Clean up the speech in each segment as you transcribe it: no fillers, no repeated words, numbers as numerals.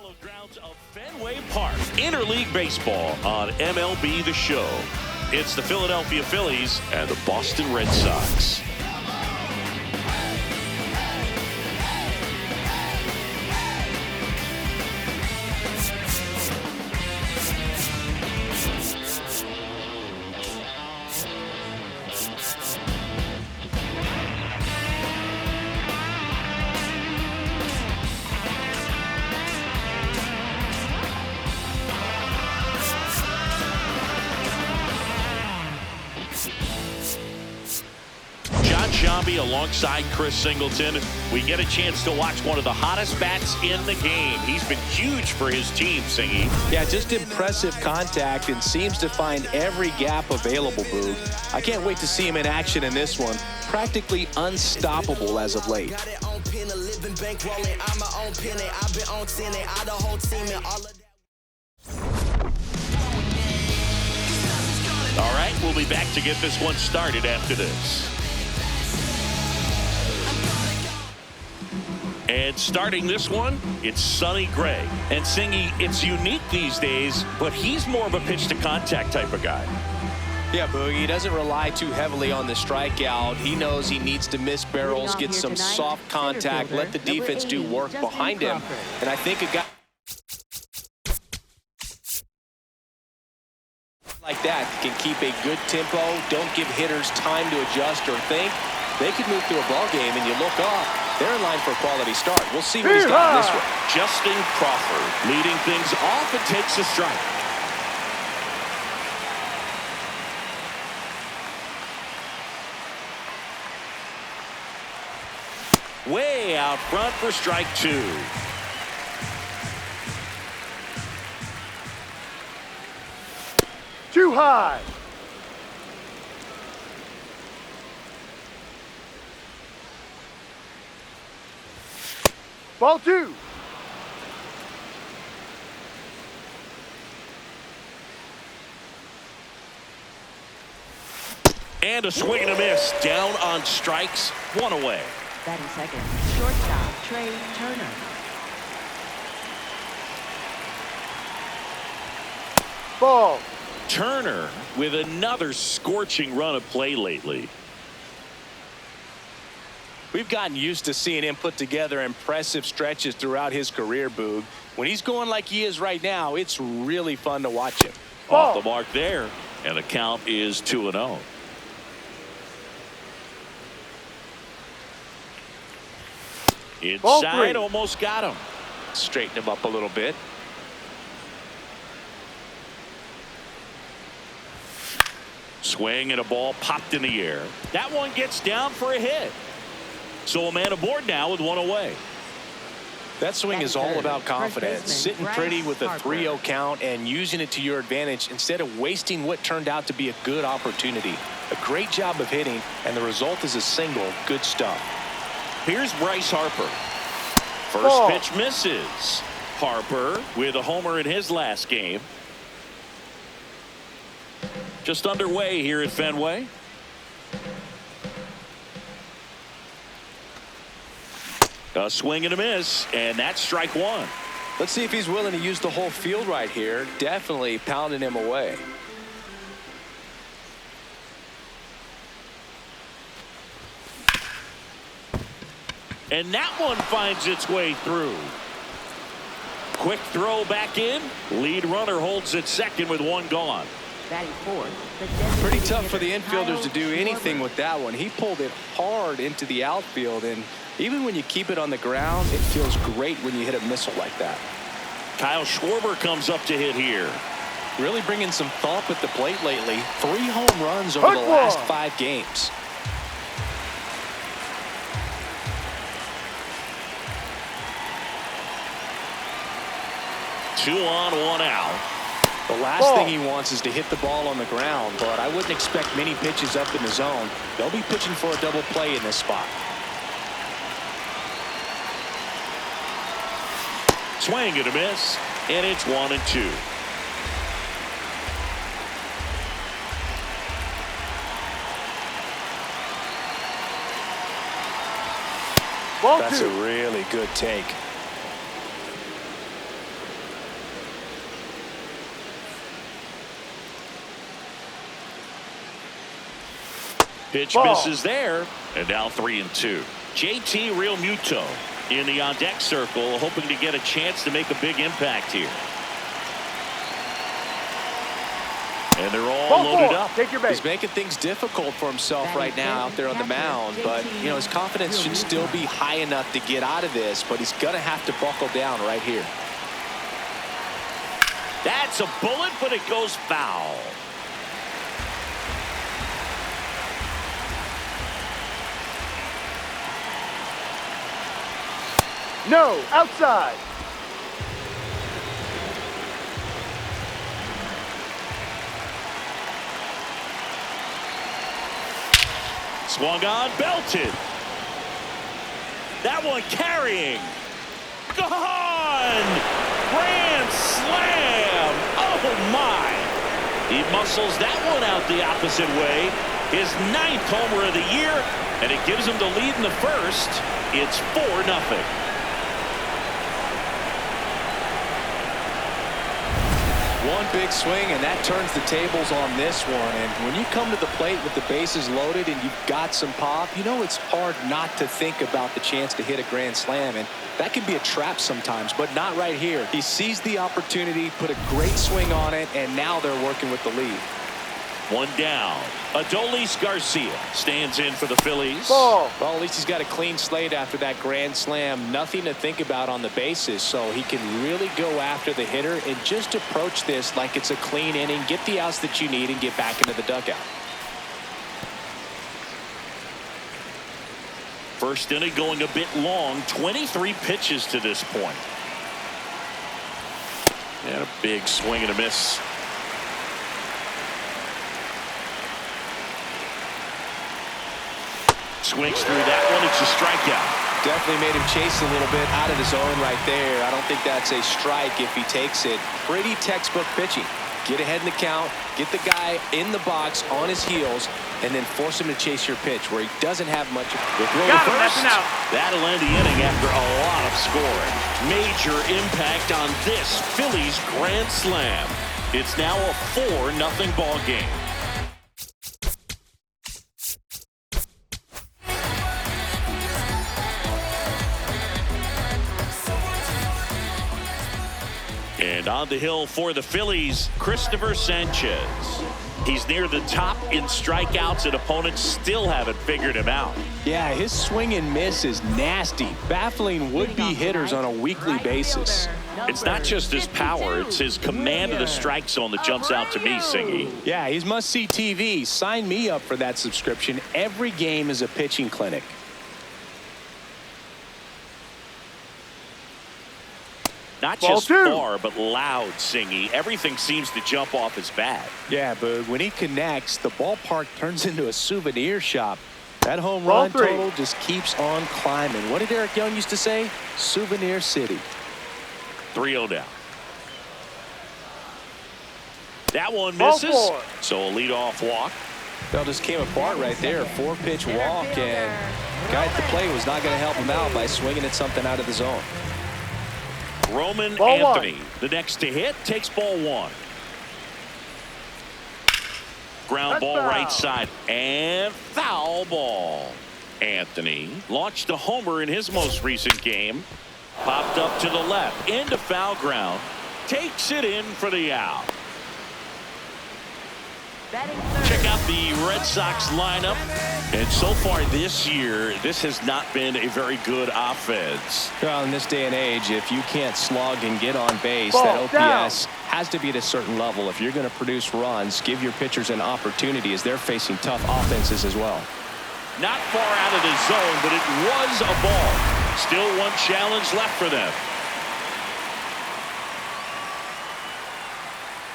hallowed grounds of Fenway Park. Interleague baseball on MLB The Show. It's the Philadelphia Phillies and the Boston Red Sox. Shambi alongside Chris Singleton. We get a chance to watch one of the hottest bats in the game. He's been huge for his team, Singy. Yeah, just impressive contact and seems to find every gap available, Boog. I can't wait to see him in action in this one. Practically unstoppable as of late. All right, we'll be back to get this one started after this. And starting this one, it's Sonny Gray. And Singy, it's unique these days, but he's more of a pitch-to-contact type of guy. Yeah, Boogie, he doesn't rely too heavily on the strikeout. He knows he needs to miss barrels, get some soft contact, let the defense do work behind him. And I think a guy like that can keep a good tempo, don't give hitters time to adjust or think. They could move through a ball game, and you look up, they're in line for a quality start. We'll see what he's got in this one. Justin Crawford leading things off and takes a strike. Way out front for strike two. Too high. Ball two. And a swing and a miss. Down on strikes. One away. Batting second, shortstop Trey Turner. Ball. Turner with another scorching run of play lately. We've gotten used to seeing him put together impressive stretches throughout his career, Boog. When he's going like he is right now, it's really fun to watch him. Off the mark there, and the count is 2-0. Inside, almost got him. Straighten him up a little bit. Swing and a ball popped in the air. That one gets down for a hit. So a man aboard now with one away. That swing is all about confidence. Sitting pretty with a 3-0 count and using it to your advantage instead of wasting what turned out to be a good opportunity. A great job of hitting, and the result is a single. Good stuff. Here's Bryce Harper. First pitch misses. Harper with a homer in his last game. Just underway here at Fenway. A swing and a miss, and that's strike one. Let's see if he's willing to use the whole field right here. Definitely pounding him away. And that one finds its way through. Quick throw back in. Lead runner holds at second with one gone. Batting fourth, pretty tough for the infielders to do anything with that one. He pulled it hard into the outfield, and even when you keep it on the ground, it feels great when you hit a missile like that. Kyle Schwarber comes up to hit here. Really bringing some thump at the plate lately. 3 home runs over the last 5 games. Two on, one out. The last thing he wants is to hit the ball on the ground, but I wouldn't expect many pitches up in the zone. They'll be pitching for a double play in this spot. Swing and a miss, and it's 1-2. That's a really good take. Pitch Ball. misses there, and now 3-2. JT Realmuto in the on-deck circle, hoping to get a chance to make a big impact here. And they're all Ball loaded four. up. Take your base. He's making things difficult for himself right now out there on the mound, but you know his confidence should still be high enough to get out of this, but he's gonna have to buckle down right here. That's a bullet, but it goes foul. No, outside. Swung on, belted. That one carrying. Gone! Grand slam! Oh my! He muscles that one out the opposite way. His 9th homer of the year, and it gives him the lead in the first. It's 4-0. One big swing, and that turns the tables on this one. And when you come to the plate with the bases loaded and you've got some pop, you know it's hard not to think about the chance to hit a grand slam. And that can be a trap sometimes, but not right here. He sees the opportunity, put a great swing on it, and now they're working with the lead. One down. Adolis Garcia stands in for the Phillies. Ball. Well, at least he's got a clean slate after that grand slam. Nothing to think about on the bases, so he can really go after the hitter and just approach this like it's a clean inning, get the outs that you need, and get back into the dugout. First inning going a bit long. 23 pitches to this point. And a big swing and a miss. Swings through that one. It's a strikeout. Definitely made him chase a little bit out of his zone right there. I don't think that's a strike if he takes it. Pretty textbook pitching. Get ahead in the count, get the guy in the box on his heels, and then force him to chase your pitch where he doesn't have much. The throw to first. That'll end the inning after a lot of scoring. Major impact on this Phillies grand slam. It's now a 4-0 ball game. And on the hill for the Phillies, Christopher Sanchez. He's near the top in strikeouts, and opponents still haven't figured him out. Yeah, his swing and miss is nasty, baffling would-be hitters on a weekly basis. It's not just his power, it's his command of the strike zone that jumps out to me, Singy. Yeah, he's must-see TV. Sign me up for that subscription. Every game is a pitching clinic. Not Ball just two. far, but loud, Singy. Everything seems to jump off his bat. Yeah, but when he connects, the ballpark turns into a souvenir shop. That home Ball run three. total just keeps on climbing. What did Eric Young used to say? Souvenir City. 3-0 down. That one Ball misses. four. So a leadoff walk. That just came apart right there. 4-pitch walk, and guy at the plate was not going to help him out by swinging at something out of the zone. Roman Ball Anthony, one. the next to hit, takes ball one. Ground ball Foul. right side, and foul ball. Anthony launched a homer in his most recent game. Popped up to the left, into foul ground. Takes it in for the out. Check out the Red Sox lineup. And so far this year, this has not been a very good offense. Well, in this day and age, if you can't slug and get on base, Ball that OPS down. has to be at a certain level. If you're going to produce runs, give your pitchers an opportunity as they're facing tough offenses as well. Not far out of the zone, but it was a ball. Still one challenge left for them.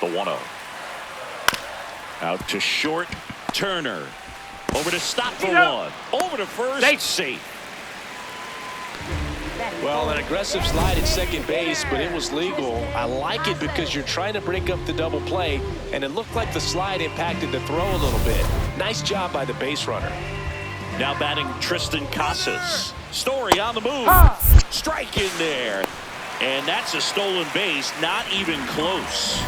The 1-0. Out to short, Turner. Over to stop for one. Over to first, safe. Well, an aggressive slide at second base, but it was legal. I like it because you're trying to break up the double play, and it looked like the slide impacted the throw a little bit. Nice job by the base runner. Now batting Tristan Casas. Story on the move. Strike in there. And that's a stolen base, not even close.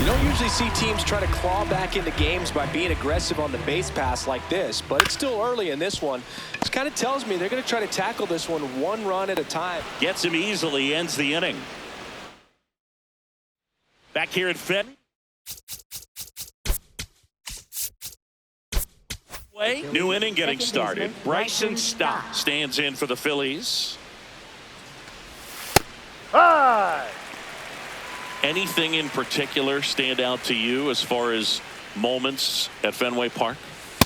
You don't usually see teams try to claw back into games by being aggressive on the base pass like this, but it's still early in this one. This kind of tells me they're going to try to tackle this one run at a time. Gets him easily, ends the inning. Back here at Fenway. New inning getting started. Bryson Stott stands in for the Phillies. High. Anything in particular stand out to you as far as moments at Fenway Park?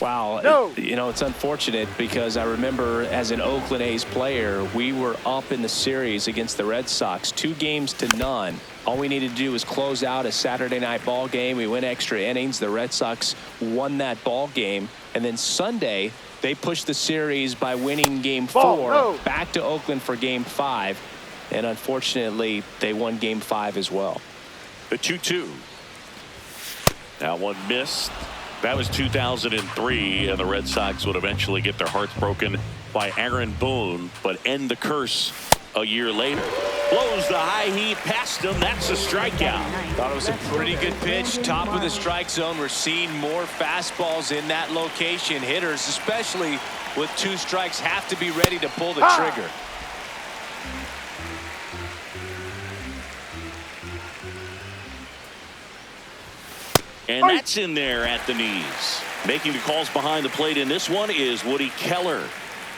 Wow. No. You know, it's unfortunate because I remember as an Oakland A's player, we were up in the series against the Red Sox, 2-0. All we needed to do was close out a Saturday night ball game. We went extra innings. The Red Sox won that ball game. And then Sunday, they pushed the series by winning Game 4 back to Oakland for Game 5. And unfortunately, they won Game 5 as well. The 2-2. That one missed. That was 2003, and the Red Sox would eventually get their hearts broken by Aaron Boone, but end the curse a year later. Blows the high heat past him. That's a strikeout. Thought it was a pretty good pitch. Top of the strike zone. We're seeing more fastballs in that location. Hitters, especially with 2 strikes, have to be ready to pull the trigger. And that's in there at the knees. Making the calls behind the plate in this one is Woody Keller.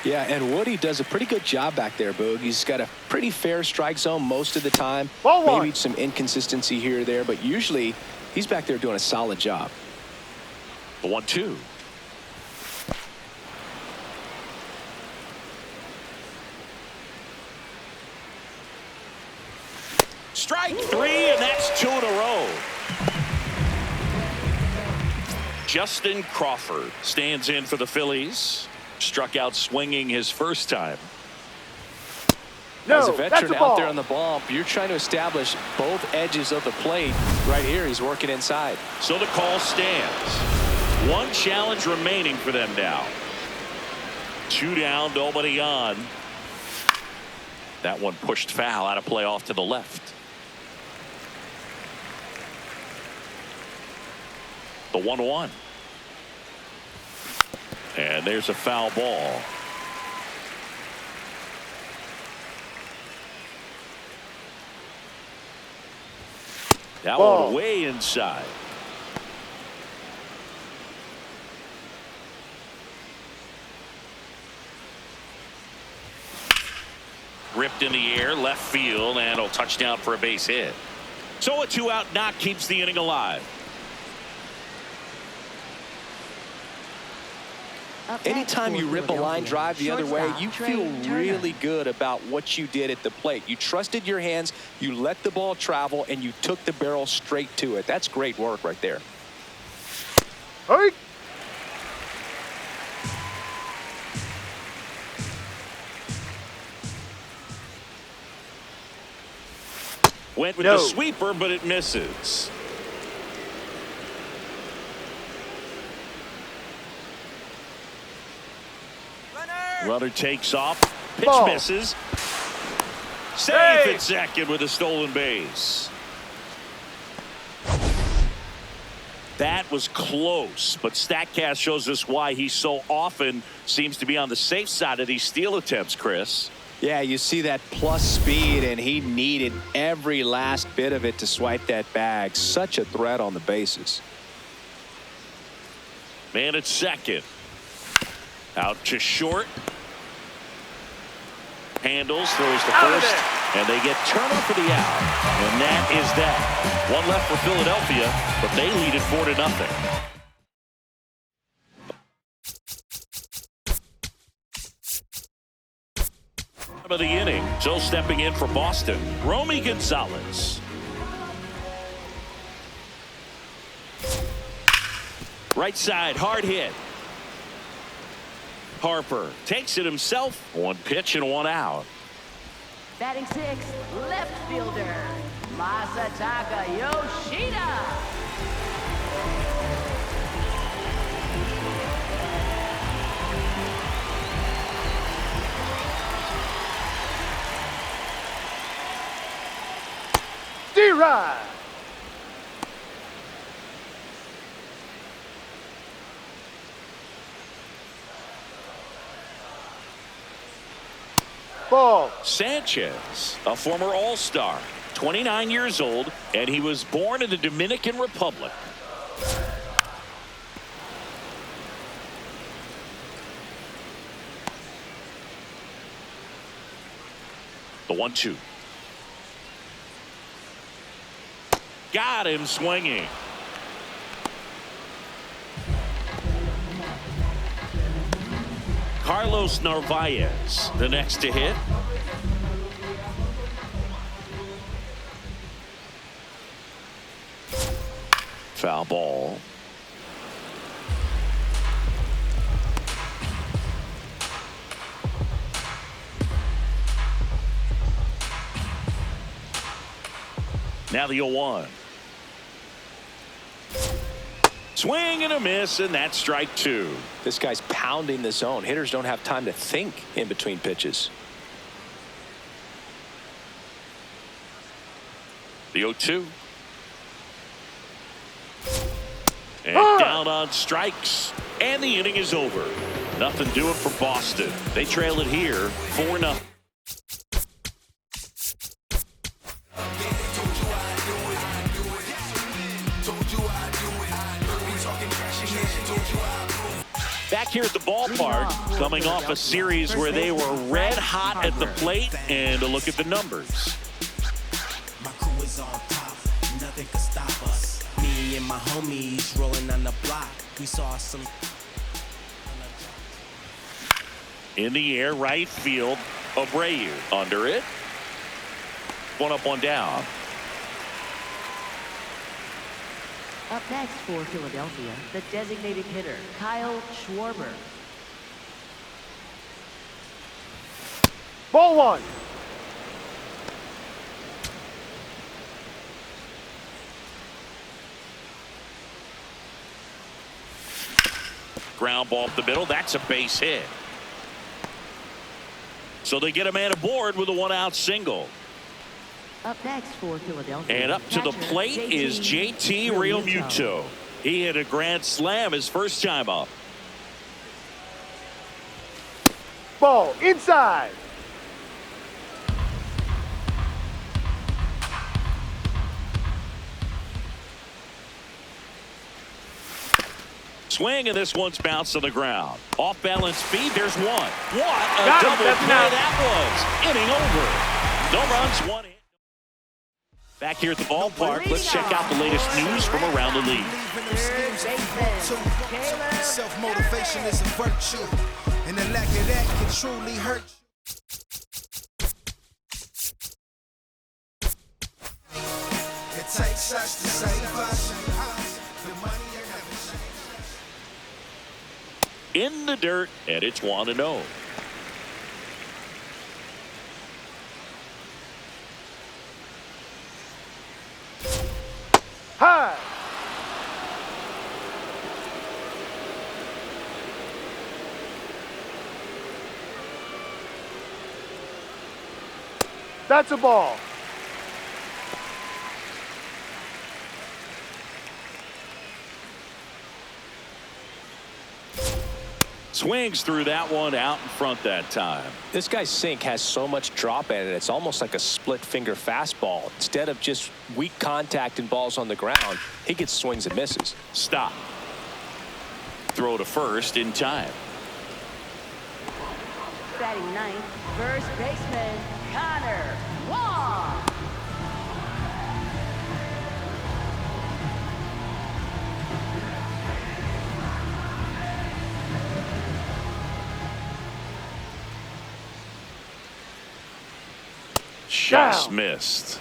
Yeah, and Woody does a pretty good job back there, Boog. He's got a pretty fair strike zone most of the time. Maybe some inconsistency here or there, but usually he's back there doing a solid job. The 1-2. Strike 3, and that's 2 in a row. Justin Crawford stands in for the Phillies. Struck out swinging his first time. As a veteran out there on the bump, you're trying to establish both edges of the plate. Right here, he's working inside. So the call stands. One challenge remaining for them now. 2 down, nobody on. That one pushed foul out of play off to the left. The 1-1. And there's a foul ball. That one way inside. Ripped in the air, left field, and a touchdown for a base hit. So a 2-out knock keeps the inning alive. Anytime you rip a line drive the other way, you feel really good about what you did at the plate. You trusted your hands, you let the ball travel, and you took the barrel straight to it. That's great work right there. Hey. Went with the sweeper, but it misses. Runner takes off. Pitch misses. Safe at second with a stolen base. That was close, but StatCast shows us why he so often seems to be on the safe side of these steal attempts, Chris. Yeah, you see that plus speed, and he needed every last bit of it to swipe that bag. Such a threat on the bases. Man at second. Out to short. Handles, throws to first, and they get Turner for the out. And that is that. One left for Philadelphia, but they lead it 4-0. Of the inning, so stepping in for Boston, Romy Gonzalez. Right side, hard hit. Harper takes it himself. 1 pitch and 1 out. Batting 6th, left fielder, Masataka Yoshida. D-Ride. Ball. Sanchez, a former All-Star, 29 years old, and he was born in the Dominican Republic. The 1-2. Got him swinging. Carlos Narvaez, the next to hit. Foul ball. Now the 0-1. Swing and a miss, and that's strike 2. This guy's pounding the zone. Hitters don't have time to think in between pitches. The 0-2. And down on strikes. And the inning is over. Nothing doing for Boston. They trail it here 4-0. Back here at the ballpark, coming off a series where they were red hot at the plate, and a look at the numbers. My crew is on top, nothing can stop us. Me and my homies rolling on the block. We saw some. In the air, right field, Abreu under it. One up, one down. Up next for Philadelphia, the designated hitter, Kyle Schwarber. Ball 1. Ground ball up the middle. That's a base hit. So they get a man aboard with a 1-out single. Up next for Philadelphia. And up to the plate is J.T.With. He hit a grand slam his first time up. Ball inside. Swing, and this one's bounced on the ground. Off balance speed, there's one. What a Got him. double That's play out. that was. Inning over. No runs, 1 hit. Back here at the ballpark, let's check out the latest news from around the league. Self-motivation is a virtue, and the lack of that can truly hurt you. It takes us to save us. The money you haven't changed. In the dirt, and it's 1-0. High. That's a ball. Swings through that one out in front that time. This guy's sink has so much drop in it. It's almost like a split finger fastball. Instead of just weak contact and balls on the ground, he gets swings and misses. Stop. Throw to first in time. Batting ninth, first baseman, Connor Wong. Just Down. missed.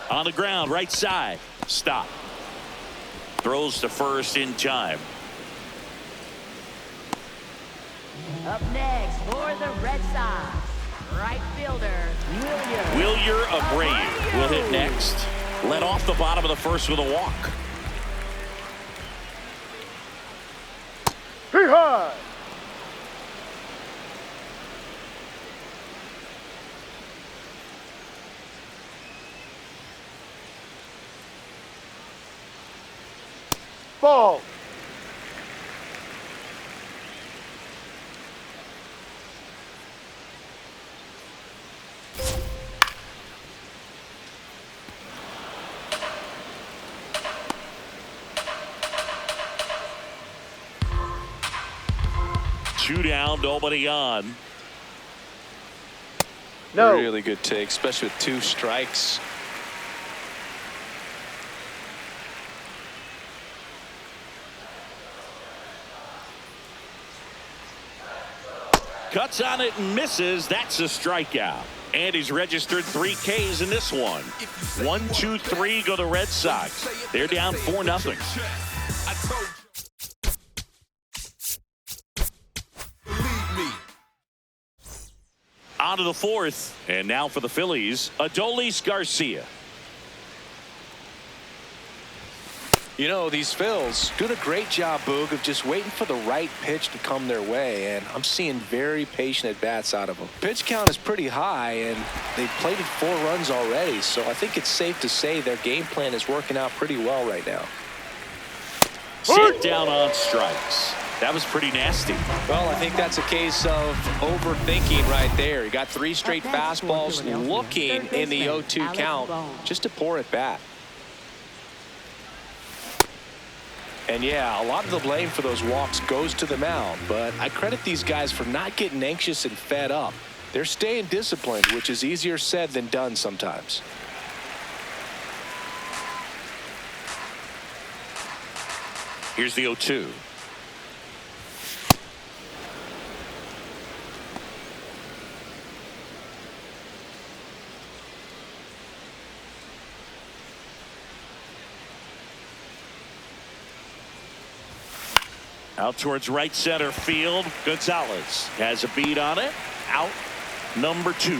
On the ground, right side. Stop. Throws to first in time. Up next for the Red Sox, right fielder, Wilyer Abreu will hit next. Led off the bottom of the first with a walk. Too high. Ball. Two down, nobody on. No. Really good take, especially with 2 strikes. Cuts on it and misses. That's a strikeout. And he's registered 3 Ks in this one. 1, 2, 3 go the Red Sox. They're down 4-0. On to the 4th. And now for the Phillies, Adolis Garcia. You know, these Phils doing a great job, Boog, of just waiting for the right pitch to come their way, and I'm seeing very patient at-bats out of them. Pitch count is pretty high, and they've plated 4 runs already, so I think it's safe to say their game plan is working out pretty well right now. Sit down on strikes. That was pretty nasty. Well, I think that's a case of overthinking right there. He got 3 straight fastballs looking in the 0-2 count just to pour it back. And yeah, a lot of the blame for those walks goes to the mound, but I credit these guys for not getting anxious and fed up. They're staying disciplined, which is easier said than done sometimes. Here's the 0-2. Out towards right center field. Gonzalez has a beat on it. Out number 2.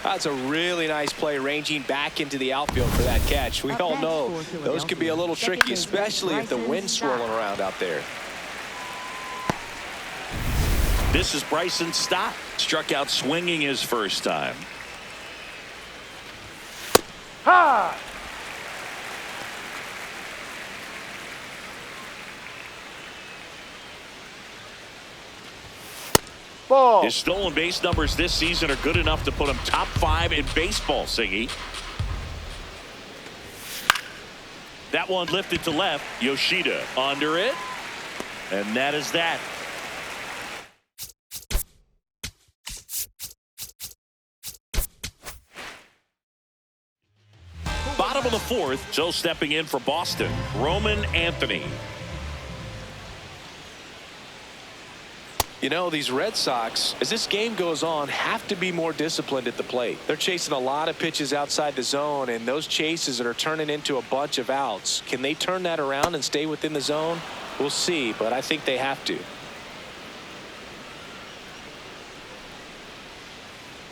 That's a really nice play, ranging back into the outfield for that catch. We all know those can be a little tricky, especially if the wind's swirling around out there. This is Bryson Stott. Struck out swinging his first time. Ha! Ball. His stolen base numbers this season are good enough to put him top 5 in baseball, Singy. That one lifted to left. Yoshida under it. And that is that. Bottom of the 4th, so stepping in for Boston, Roman Anthony. You know, these Red Sox, as this game goes on, have to be more disciplined at the plate. They're chasing a lot of pitches outside the zone, and those chases that are turning into a bunch of outs. Can they turn that around and stay within the zone? We'll see, but I think they have to.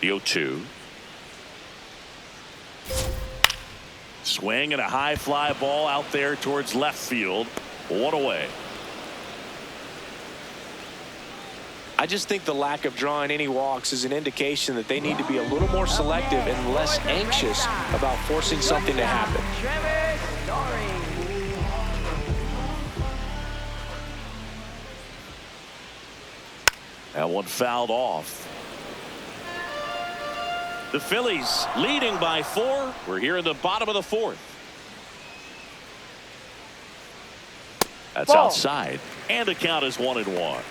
The 0-2. Swing and a high fly ball out there towards left field. 1 away. I just think the lack of drawing any walks is an indication that they need to be a little more selective and less anxious about forcing something to happen. That one fouled off. The Phillies leading by 4. We're here in the bottom of the 4th. That's Ball. outside. And the count is 1-1.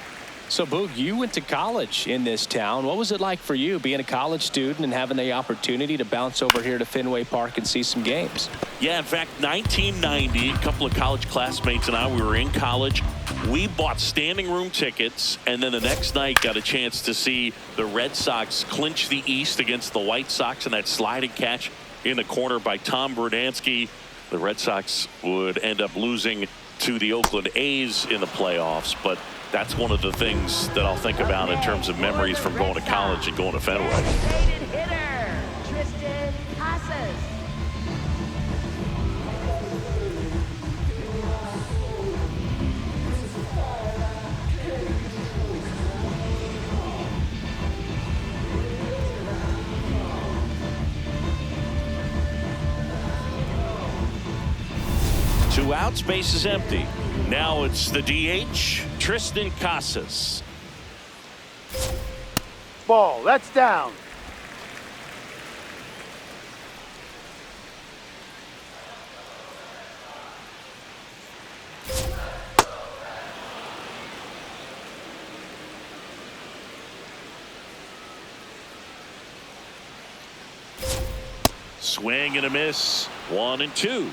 So, Boog, you went to college in this town. What was it like for you being a college student and having the opportunity to bounce over here to Fenway Park and see some games? Yeah, in fact, 1990, a couple of college classmates and I, we were in college. We bought standing room tickets, and then the next night got a chance to see the Red Sox clinch the East against the White Sox in that sliding catch in the corner by Tom Brudansky. The Red Sox would end up losing to the Oakland A's in the playoffs, but that's one of the things that I'll think about in terms of memories from going to college and going to Fenway. Two out. outs, base is empty. Now it's the DH, Tristan Casas. Ball, that's down. Swing and a miss. 1-2.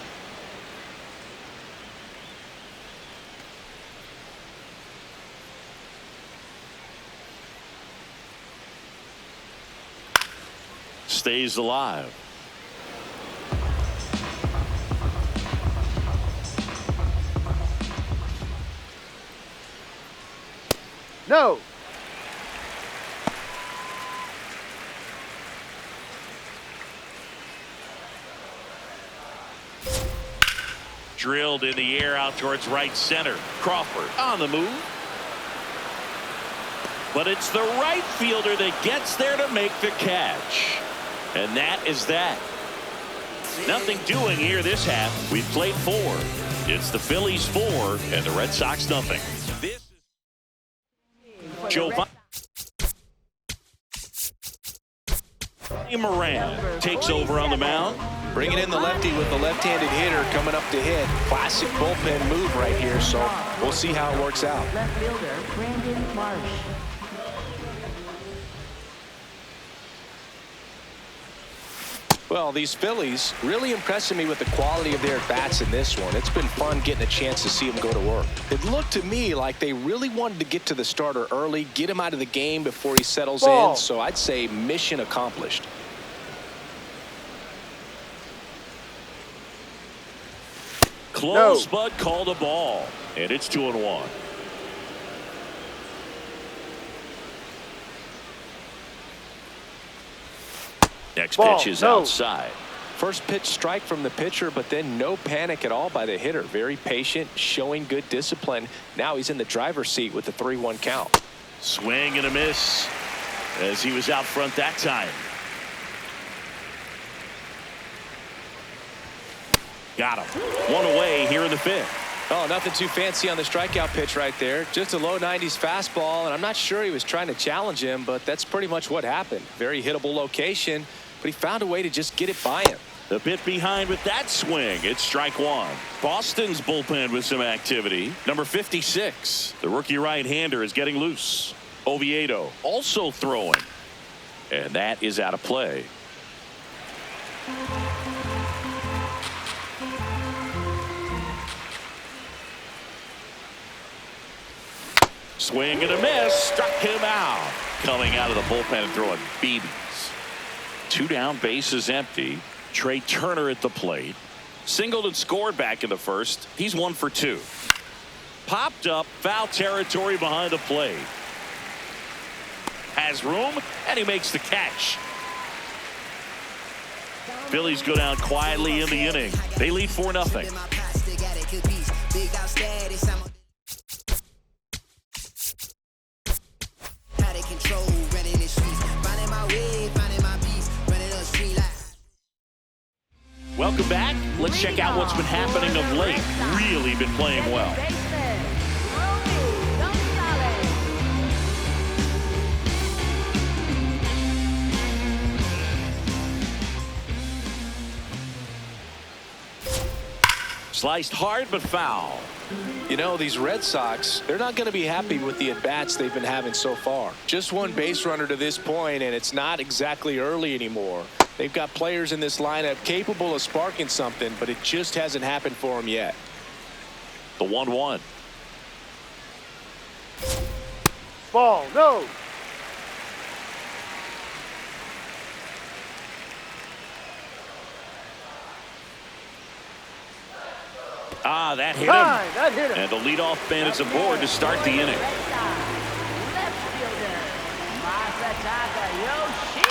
Stays alive. No. Drilled in the air out towards right center. Crawford on the move. But it's the right fielder that gets there to make the catch. And that is that. Nothing doing here this half. We've played 4. It's the Phillies 4 and the Red Sox nothing. This is Joe Moran takes over on the mound. Bringing in the lefty with the left-handed hitter coming up to hit. Classic bullpen move right here, so we'll see how it works out. Left fielder, Brandon Marsh. Well, these Phillies really impressing me with the quality of their bats in this one. It's been fun getting a chance to see them go to work. It looked to me like they really wanted to get to the starter early, get him out of the game before he settles in. So I'd say mission accomplished. Close, but called a ball. And it's 2-1. Next pitch is outside. First pitch strike from the pitcher, but then no panic at all by the hitter. Very patient, showing good discipline. Now he's in the driver's seat with the 3-1 count. Swing and a miss as he was out front that time. Got him. 1 away here in the 5th. Oh, nothing too fancy on the strikeout pitch right there. Just a low 90s fastball, and I'm not sure he was trying to challenge him, but that's pretty much what happened. Very hittable location, but he found a way to just get it by him. A bit behind with that swing. It's strike 1. Boston's bullpen with some activity. Number 56, the rookie right-hander, is getting loose. Oviedo also throwing, and that is out of play. Swing and a miss. Struck him out. Coming out of the bullpen and throwing BBs. 2 down, bases empty. Trey Turner at the plate. Singled and scored back in the first. He's 1 for 2. Popped up, foul territory behind the plate. Has room, and he makes the catch. Phillies go down quietly in the inning. They lead 4-0. Welcome back. Let's check out what's been happening of late. Really been playing well. Sliced hard but foul. You know, these Red Sox, they're not going to be happy with the at-bats they've been having so far. Just 1 base runner to this point, and it's not exactly early anymore. They've got players in this lineup capable of sparking something, but it just hasn't happened for them yet. The 1-1. Ball, no. Ah, that hit him. That hit him. And the leadoff man is aboard to start the inning. Left fielder, Masataka Yoshida.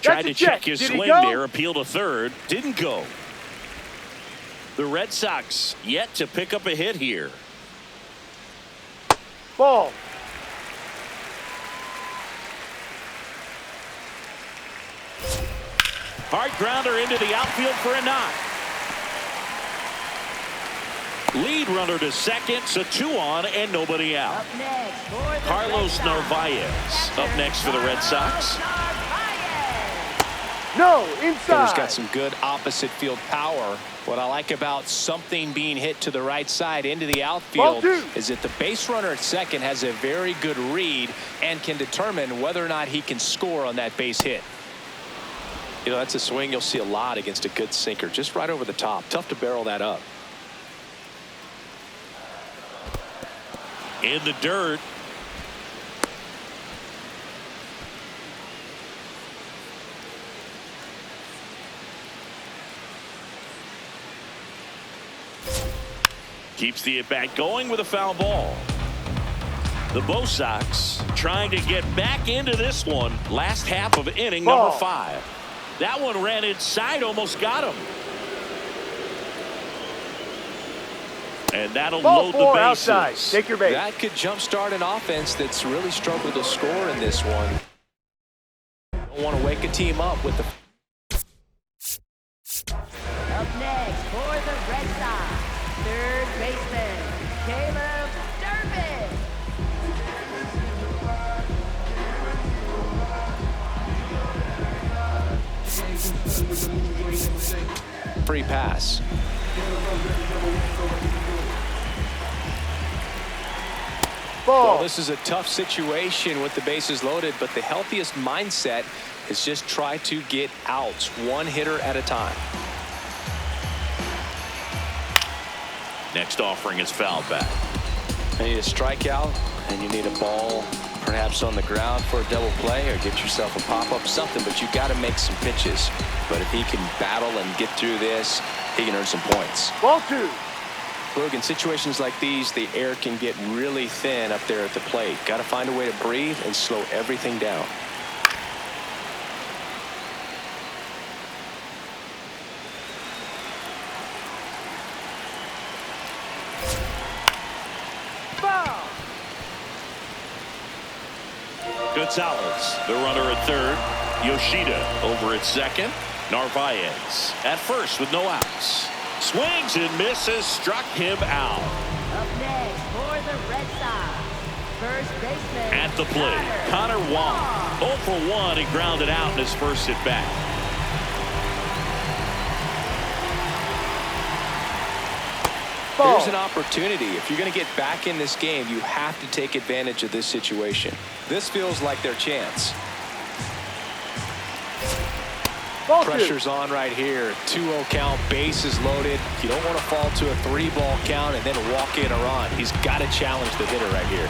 Tried to check his swing there, appeal to third, didn't go. The Red Sox yet to pick up a hit here. Hard grounder into the outfield for a knock. Lead runner to second, so 2 on and nobody out. Up next for the Carlos Red Sox, Narvaez up next for the Red Sox. No, Hitter's inside. got some good opposite field power. What I like about something being hit to the right side into the outfield is that the base runner at second has a very good read and can determine whether or not he can score on that base hit. You know, that's a swing you'll see a lot against a good sinker, just right over the top. Tough to barrel that up. In the dirt. Keeps the at-bat going with a foul ball. The Bo Sox trying to get back into this one. Last half of inning number 5. That one ran inside, almost got him. And that'll load the bases. Outside. Take your base. That could jumpstart an offense that's really struggled to score in this one. Don't want to wake a team up with the. Up next for the Red Sox, third baseman, Caleb Durbin. Free pass. Ball. Well, this is a tough situation with the bases loaded, but the healthiest mindset is just try to get outs, one hitter at a time. Next offering is foul back. You need a strikeout, and you need a ball perhaps on the ground for a double play, or get yourself a pop-up, something, but you got to make some pitches. But if he can battle and get through this, he can earn some points. Ball 2. Look, in situations like these, the air can get really thin up there at the plate. Got to find a way to breathe and slow everything down. Foul. Gonzalez, the runner at third. Yoshida over at second. Narvaez at first with no outs. Swings and misses, struck him out. Up next for the Red Sox, first baseman, At the plate, Connor Wong. 0 for 1, he grounded out in his first at bat. Ball. Here's an opportunity. If you're going to get back in this game, you have to take advantage of this situation. This feels like their chance. Ball 2. Pressure's on right here. 2-0 count, bases loaded. You don't want to fall to a 3-ball count and then walk in a run. He's got to challenge the hitter right here.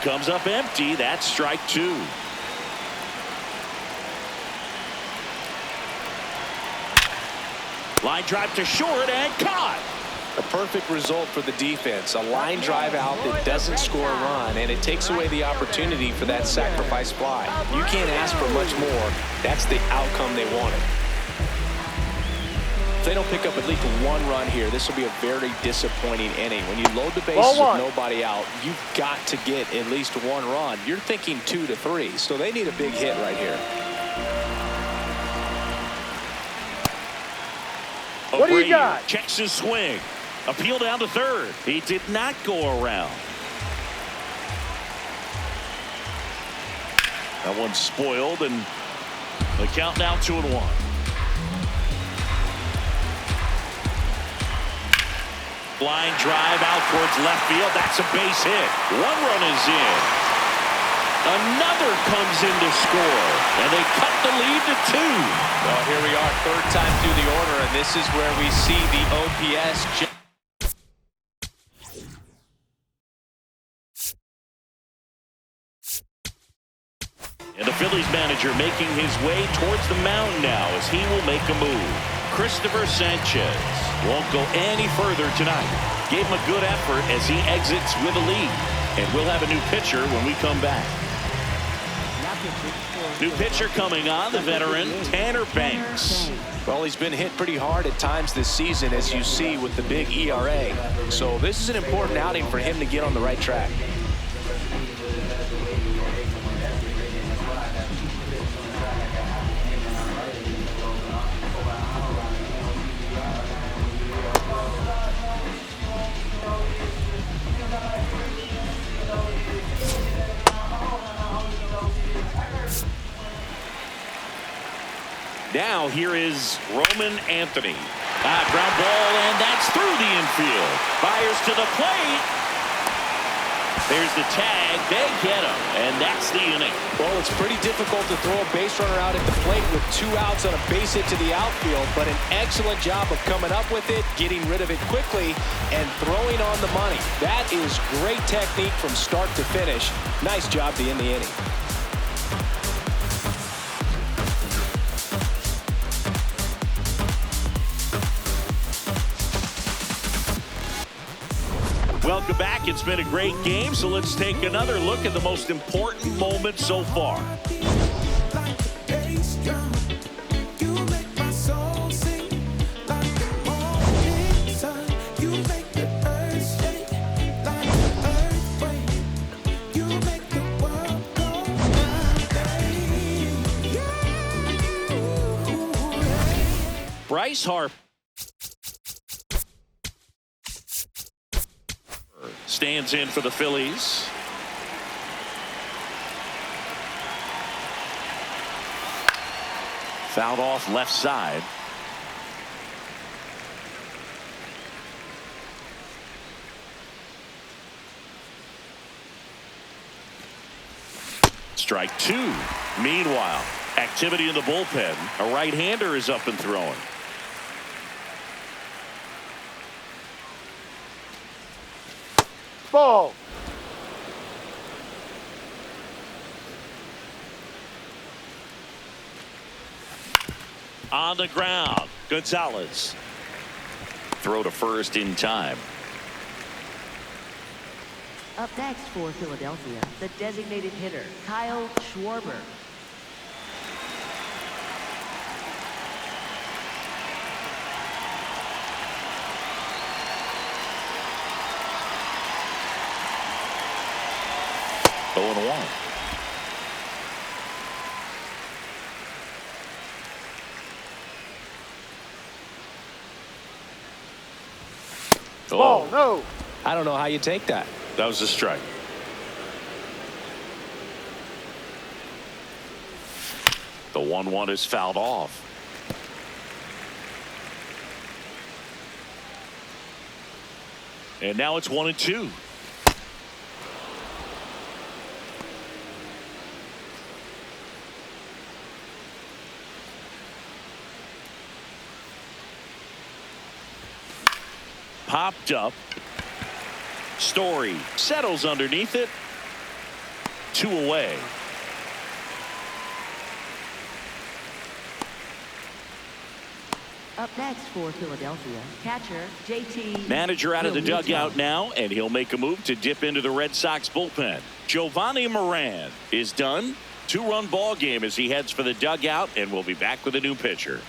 Comes up empty. That's strike 2. Line drive to short and caught. A perfect result for the defense. A line drive out that doesn't score a run, and it takes away the opportunity for that sacrifice fly. You can't ask for much more. That's the outcome they wanted. If they don't pick up at least 1 run here, this will be a very disappointing inning. When you load the bases with nobody out, you've got to get at least 1 run. You're thinking 2 to 3, so they need a big hit right here. What do you got? Checks his swing. Appeal down to third. He did not go around. That one's spoiled, and the count now 2-1. Line drive out towards left field. That's a base hit. 1 run is in. Another comes in to score, and they cut the lead to 2. Well, here we are, 3rd time through the order, and this is where we see the OPS. And the Phillies manager making his way towards the mound now as he will make a move. Christopher Sanchez won't go any further tonight. Gave him a good effort as he exits with a lead. And we'll have a new pitcher when we come back. Now pitching for New pitcher coming on, the veteran Tanner Banks. Well, he's been hit pretty hard at times this season, as you see with the big ERA. So this is an important outing for him to get on the right track. Now here is Roman Anthony. Ground ball, and that's through the infield. Fires to the plate. There's the tag. They get him, and that's the inning. Well, it's pretty difficult to throw a base runner out at the plate with 2 outs on a base hit to the outfield, but an excellent job of coming up with it, getting rid of it quickly, and throwing on the money. That is great technique from start to finish. Nice job to end the inning. Welcome back. It's been a great game, so let's take another look at the most important moment so far. Bryce Harper stands in for the Phillies. Fouled off left side. Strike 2. Meanwhile, activity in the bullpen. A right-hander is up and throwing. Ball. On the ground, Gonzalez. Throw to first in time. Up next for Philadelphia, the designated hitter, Kyle Schwarber. Oh, 1. Ball, no. I don't know how you take that. That was a strike. The 1-1 is fouled off. And now it's 1-2. Popped up. Story settles underneath it. 2 away. Up next for Philadelphia, catcher JT. Manager out of the dugout now, and he'll make a move to dip into the Red Sox bullpen. Giovanni Moran is done. 2-run ball game as he heads for the dugout, and we'll be back with a new pitcher.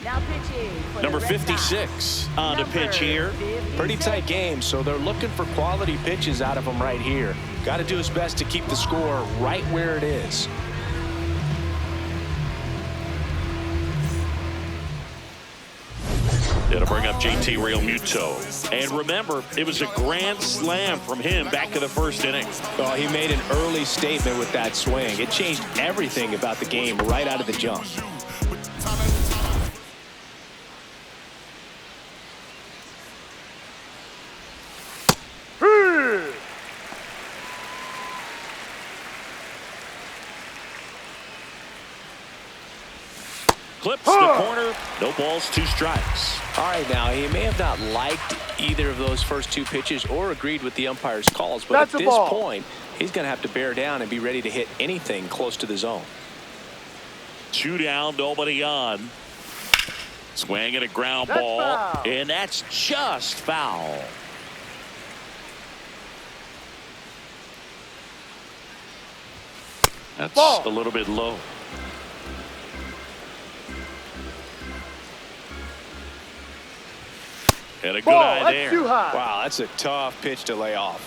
Now pitching for Number the Red 56 Sox. on to pitch here. 56. Pretty tight game, so they're looking for quality pitches out of him right here. Got to do his best to keep the score right where it is. It'll bring up JT Realmuto. And remember, it was a grand slam from him back in the first inning. Oh, he made an early statement with that swing. It changed everything about the game right out of the jump. Clips the corner. No balls, 2 strikes. All right, now, he may have not liked either of those first 2 pitches or agreed with the umpire's calls, but That's at a this ball. point, he's going to have to bear down and be ready to hit anything close to the zone. 2 down, nobody on. Swinging a ground That's ball, foul. and that's just foul. That's Ball. a little bit low. And a good Ball. eye That's there. too high. Wow, that's a tough pitch to lay off.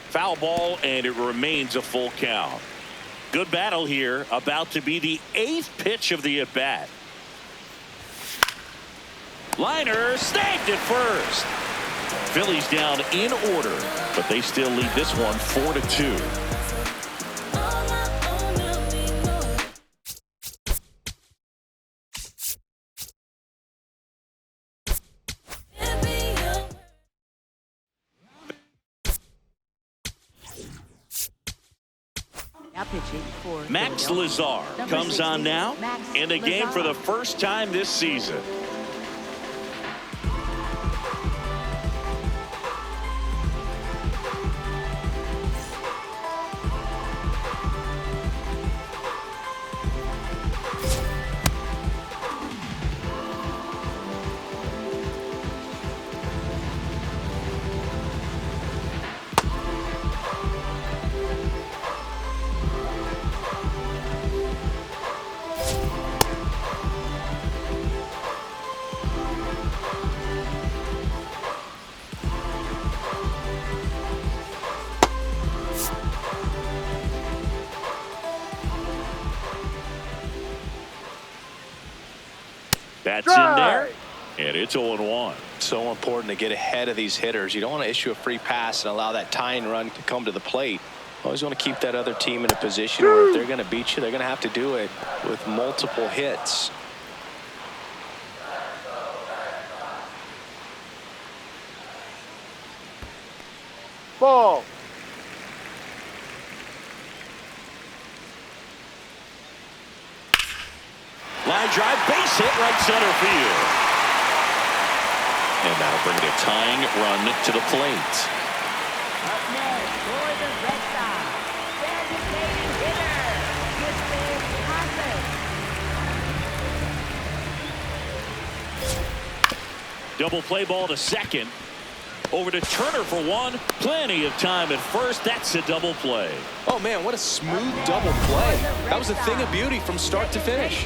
Foul ball, and it remains a full count. Good battle here. About to be the 8th pitch of the at-bat. Liner snagged it first. Phillies down in order, but they still lead this one 4-2. Now pitching for Max Philadelphia. Lazar Number comes on 16, now Max in the game for the Lazar. first time this season. That's in there, and it's 0-1. So important to get ahead of these hitters. You don't want to issue a free pass and allow that tying run to come to the plate. Always want to keep that other team in a position where if they're going to beat you, they're going to have to do it with multiple hits. Ball. Line drive, base hit, right center field. And that'll bring a tying run to the plate. Up next for the Red Sox, designated hitter, Gibson Thompson. Double play ball to second. Over to Turner for one. Plenty of time at first. That's a double play. Oh, man, what a smooth double play. That was a thing of beauty from start to finish.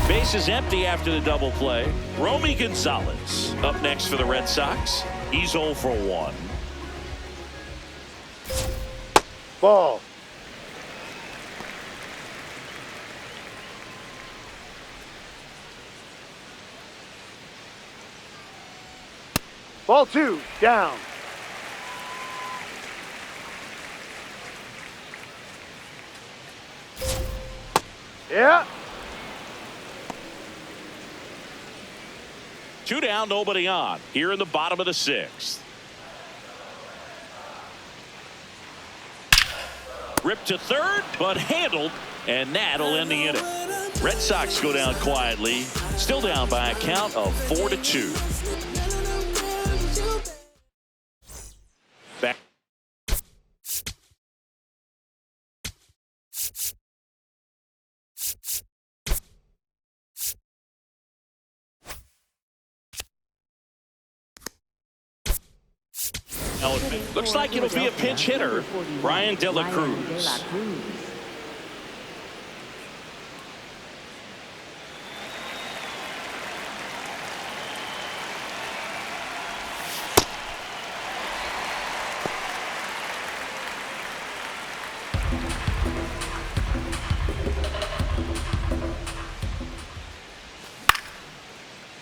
Base is empty after the double play. Romy Gonzalez up next for the Red Sox. He's 0 for 1. Ball. Ball 2, down. Yeah. 2 down, nobody on. Here in the bottom of the 6th. Ripped to third, but handled, and that'll end the inning. Red Sox go down quietly, still down by a count of 4-2. Back. Looks like it'll be a pinch hitter, Brian De La Cruz.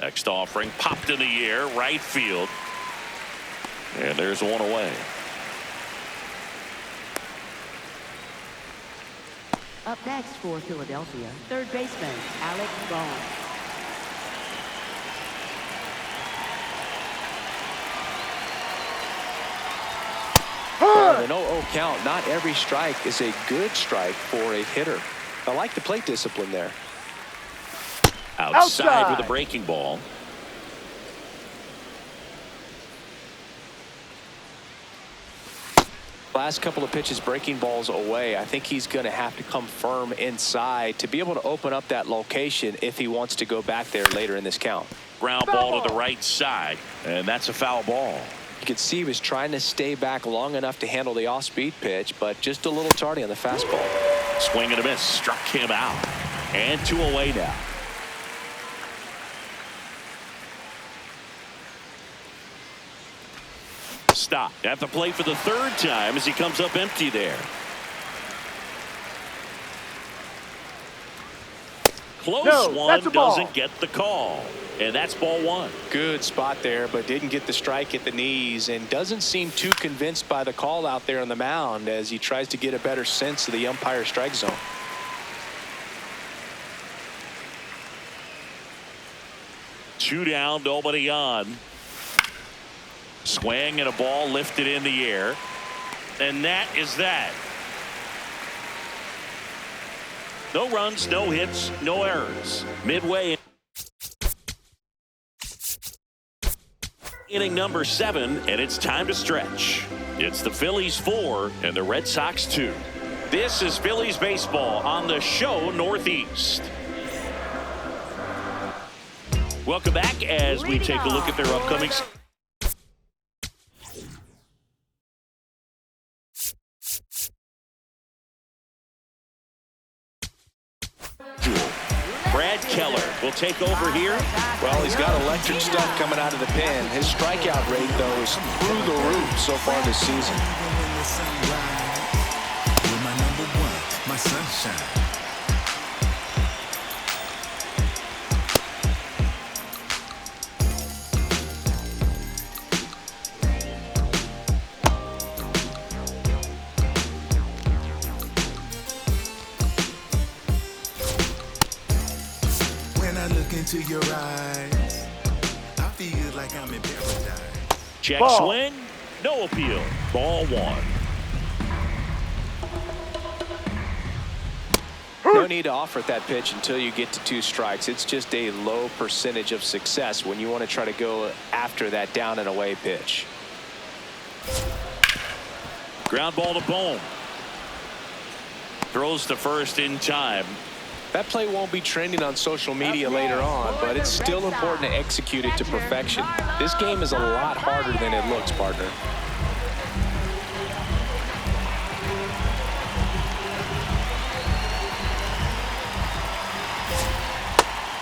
Next offering popped in the air, right field. And there's one away. Up next for Philadelphia, third baseman Alex Vaughn. An 0-0 count. Not every strike is a good strike for a hitter. I like the plate discipline there. Outside with a breaking ball. Last couple of pitches breaking balls away. I think he's going to have to come firm inside to be able to open up that location if he wants to go back there later in this count. Ground ball to the right side, and that's a foul ball. You could see he was trying to stay back long enough to handle the off-speed pitch, but just a little tardy on the fastball. Swing and a miss, struck him out. And 2 away now. Stop at the plate for the 3rd time as he comes up empty there. Close one, doesn't get the call. And that's ball 1. Good spot there, but didn't get the strike at the knees and doesn't seem too convinced by the call out there on the mound as he tries to get a better sense of the umpire strike zone. Two down, nobody on. Swing and a ball lifted in the air. And that is that. No runs, no hits, no errors. Midway. Inning number 7, and it's time to stretch. It's the Phillies 4 and the Red Sox 2. This is Phillies baseball on the show Northeast. Welcome back as we take a look at their upcoming. Brad Keller will take over here. Well, he's got electric stuff coming out of the pen. His strikeout rate, though, is through the roof so far this season. You're my number 1, my sunshine. Into your eyes, I feel like I'm in paradise. Check Ball. Swing, no appeal. Ball 1. No need to offer at that pitch until you get to 2 strikes. It's just a low percentage of success when you want to try to go after that down and away pitch. Ground ball to Bohm. Throws to first in time. That play won't be trending on social media later on, but it's still important to execute it to perfection. This game is a lot harder than it looks, partner.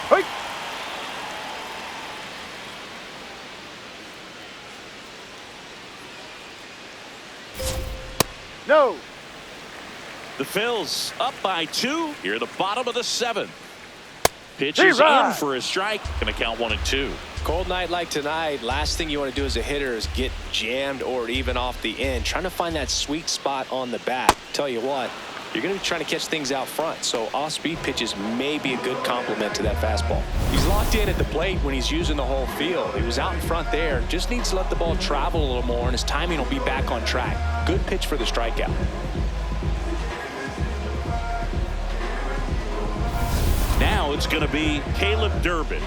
Hey. No. The Phils up by 2 here at the bottom of the 7th. Pitch is in for a strike. Going to count 1 and 2. Cold night like tonight, last thing you want to do as a hitter is get jammed or even off the end. Trying to find that sweet spot on the bat. Tell you what, you're going to be trying to catch things out front, so off-speed pitches may be a good complement to that fastball. He's locked in at the plate when he's using the whole field. He was out in front there. Just needs to let the ball travel a little more, and his timing will be back on track. Good pitch for the strikeout. Now it's going to be Caleb Durbin.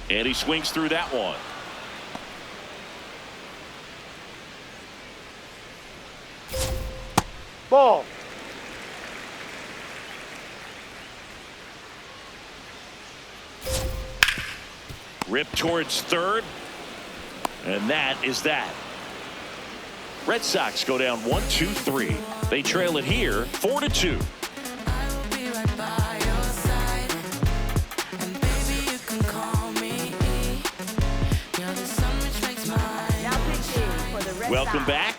And he swings through that one. Ball. Ripped towards third. And that is that. Red Sox go down 1-2-3. They trail it here 4-2. Welcome back.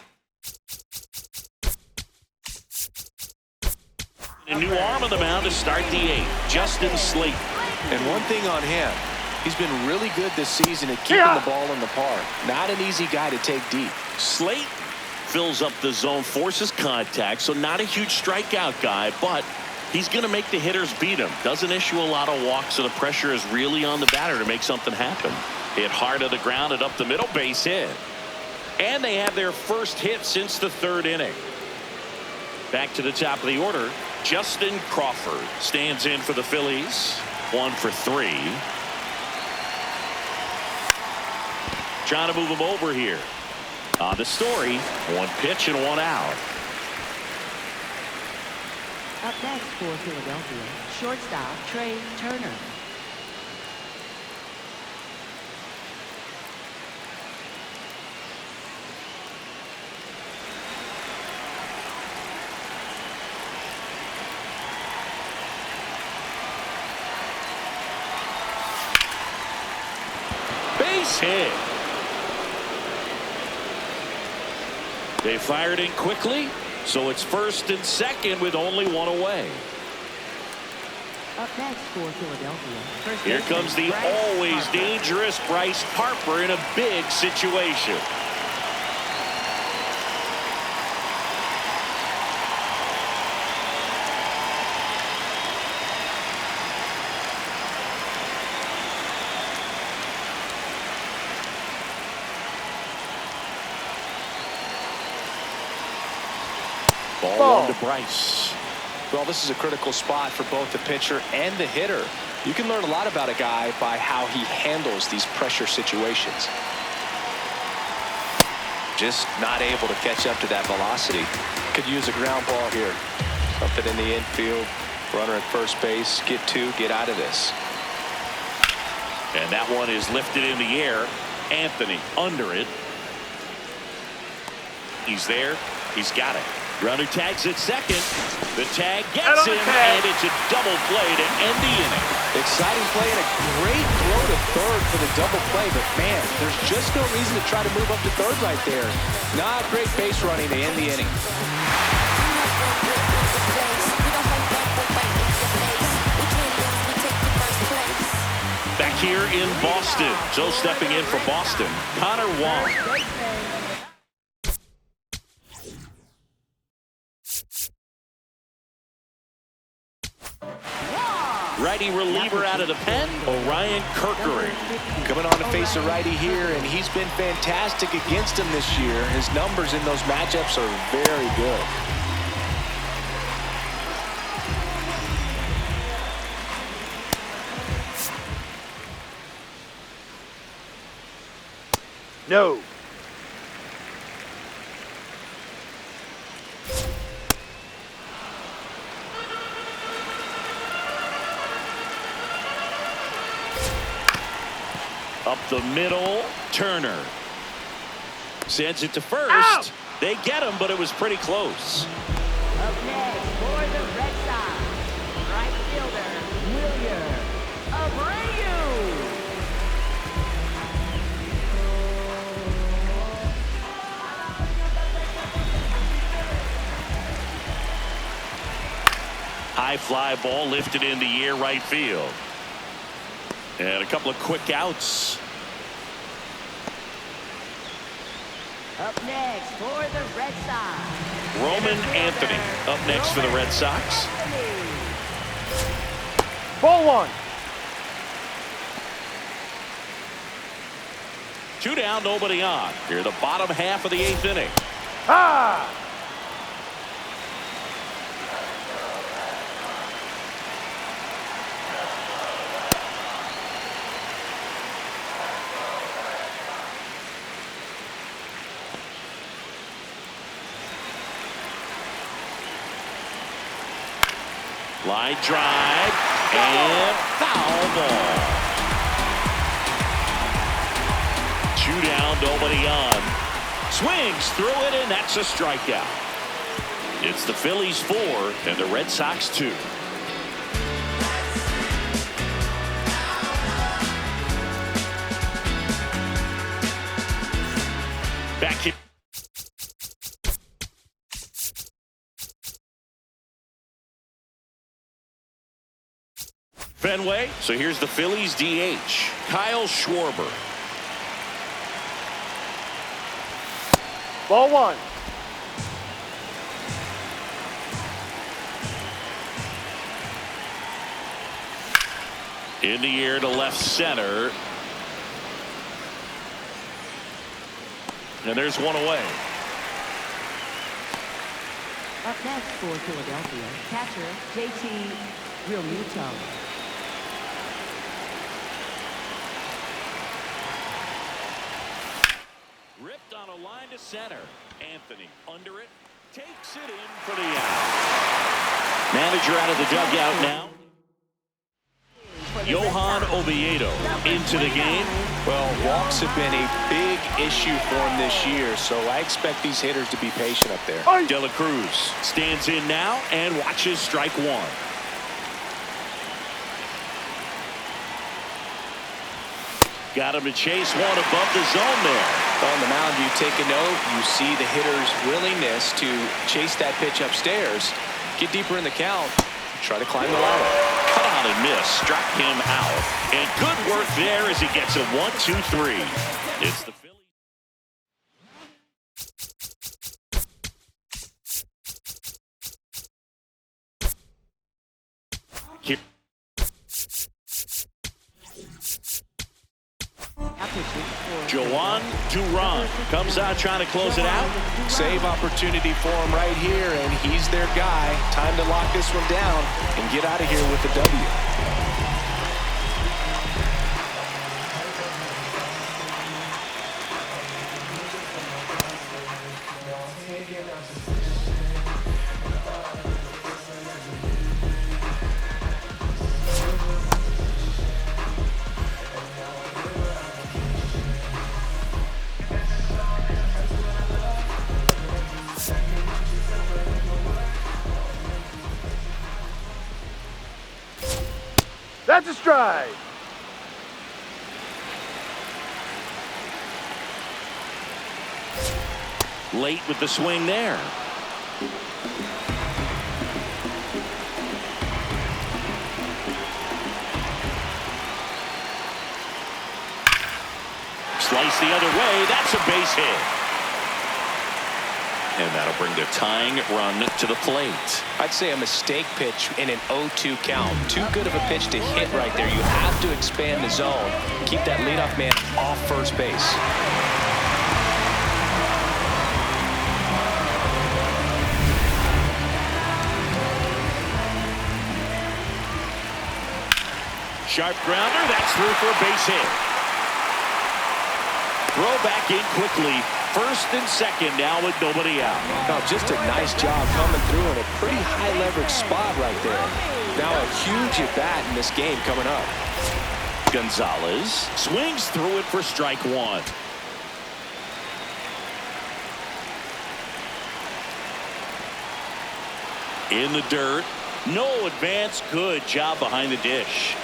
A new arm on the mound to start the 8th. Justin Slate. And one thing on him, he's been really good this season at keeping the ball in the park. Not an easy guy to take deep. Slate fills up the zone, forces contact, so not a huge strikeout guy, but he's going to make the hitters beat him. Doesn't issue a lot of walks, so the pressure is really on the batter to make something happen. Hit hard to the ground and up the middle, base hit. And they have their first hit since the 3rd inning. Back to the top of the order, Justin Crawford stands in for the Phillies. 1 for 3. Trying to move him over here. On the story, one pitch and one out. Up next for Philadelphia, shortstop Trey Turner. Base hit. They fired in quickly, so it's first and second with only one away. Up next for Philadelphia. First Here baseman, comes the Bryce always Harper. dangerous Bryce Harper in a big situation. Ball one to Bryce. Well, this is a critical spot for both the pitcher and the hitter. You can learn a lot about a guy by how he handles these pressure situations. Just not able to catch up to that velocity. Could use a ground ball here. Something in the infield. Runner at first base. Get two. Get out of this. And that one is lifted in the air. Anthony under it. He's there. He's got it. Runner tags at second. The tag gets him, and it's a double play to end the inning. Exciting play and a great throw to third for the double play, but man, there's just no reason to try to move up to third right there. Not great base running to end the inning. Back here in Boston. So stepping in for Boston, Connor Wong. Righty reliever out of the pen, Orion Kerkering. Coming on to face a righty here, and he's been fantastic against him this year. His numbers in those matchups are very good. No. Up the middle, Turner sends it to first. Ow! They get him, but it was pretty close. Up next for the Red Sox, right fielder Wilyer Abreu. High fly ball lifted in the air, right field. And a couple of quick outs. Up next for the Red Sox, Roman Anthony up next for the Red Sox. Ball one. 2 down, nobody on. Here the bottom half of the 8th inning. Ha! Line drive and foul ball. 2 down, nobody on. Swings through it, and that's a strikeout. It's the Phillies 4 and the Red Sox 2. Back here. Fenway. So here's the Phillies DH, Kyle Schwarber. Ball one. In the air to left center. And there's one away. Up next for Philadelphia, catcher JT.With. Ripped on a line to center. Anthony under it. Takes it in for the out. Manager out of the dugout now. Johan Oviedo into the game. Well, walks have been a big issue for him this year, so I expect these hitters to be patient up there. De La Cruz stands in now and watches strike one. Got him to chase one above the zone there. On the mound, you take a note. You see the hitter's willingness to chase that pitch upstairs, get deeper in the count, try to climb the ladder. Cut on and miss, struck him out. And good work there as he gets a 1-2-3. It's the Phillies. Here. Joan Duran comes out trying to close it out. Save opportunity for him right here, and he's their guy. Time to lock this one down and get out of here with the W. That's a strike. Late with the swing there. Slice the other way. That's a base hit. And that'll bring the tying run to the plate. I'd say a mistake pitch in an 0-2 count. Too good of a pitch to hit right there. You have to expand the zone. Keep that leadoff man off first base. Sharp grounder. That's through for a base hit. Throw back in quickly. First and second now with nobody out. Oh, just a nice job coming through in a pretty high leverage spot right there. Now a huge at bat in this game coming up. Gonzalez swings through it for strike one. In the dirt. No advance. Good job behind the dish.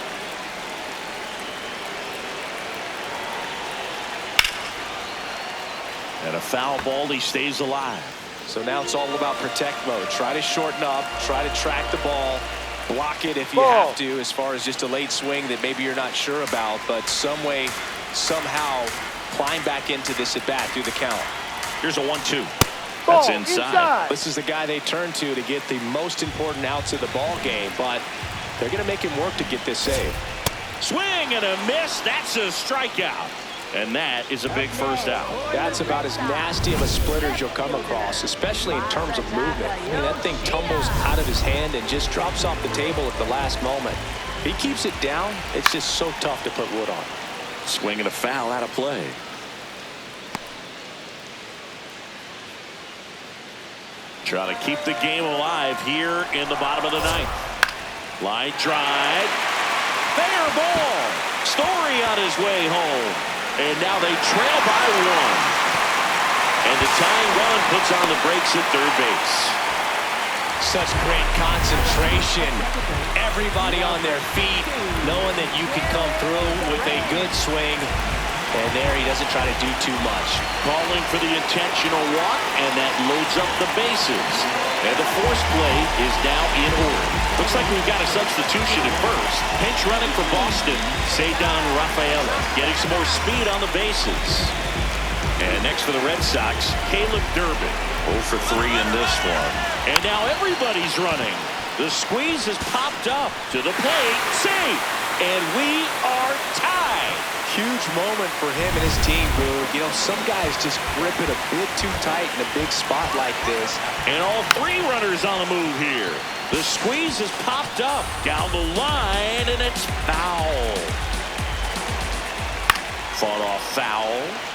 And a foul ball, he stays alive. So now it's all about protect mode. Try to shorten up, try to track the ball, block it if you have to, as far as just a late swing that maybe you're not sure about, but some way, somehow climb back into this at bat through the count. Here's a 1-2. That's inside. This is the guy they turn to get the most important outs of the ball game, but they're going to make him work to get this save. Swing and a miss. That's a strikeout. And that is a big first out. That's about as nasty of a splitter as you'll come across, especially in terms of movement. I mean, that thing tumbles out of his hand and just drops off the table at the last moment. If he keeps it down, it's just so tough to put wood on. Swing and a foul out of play. Trying to keep the game alive here in the bottom of the ninth. Line drive. Fair ball. Story on his way home. And now they trail by one. And the tying run puts on the brakes at third base. Such great concentration. Everybody on their feet, knowing that you can come through with a good swing. And there he doesn't try to do too much. Calling for the intentional walk, and that loads up the bases. And the force play is now in order. Looks like we've got a substitution at first. Pinch running for Boston, Cedar Rafaela, getting some more speed on the bases. And next for the Red Sox, Caleb Durbin. 0 for 3 in this one. And now everybody's running. The squeeze has popped up to the plate. Safe. And we are tied. Huge moment for him and his team, Boog. You know, some guys just grip it a bit too tight in a big spot like this. And all three runners on the move here. The squeeze has popped up down the line, and it's foul. Fought off foul.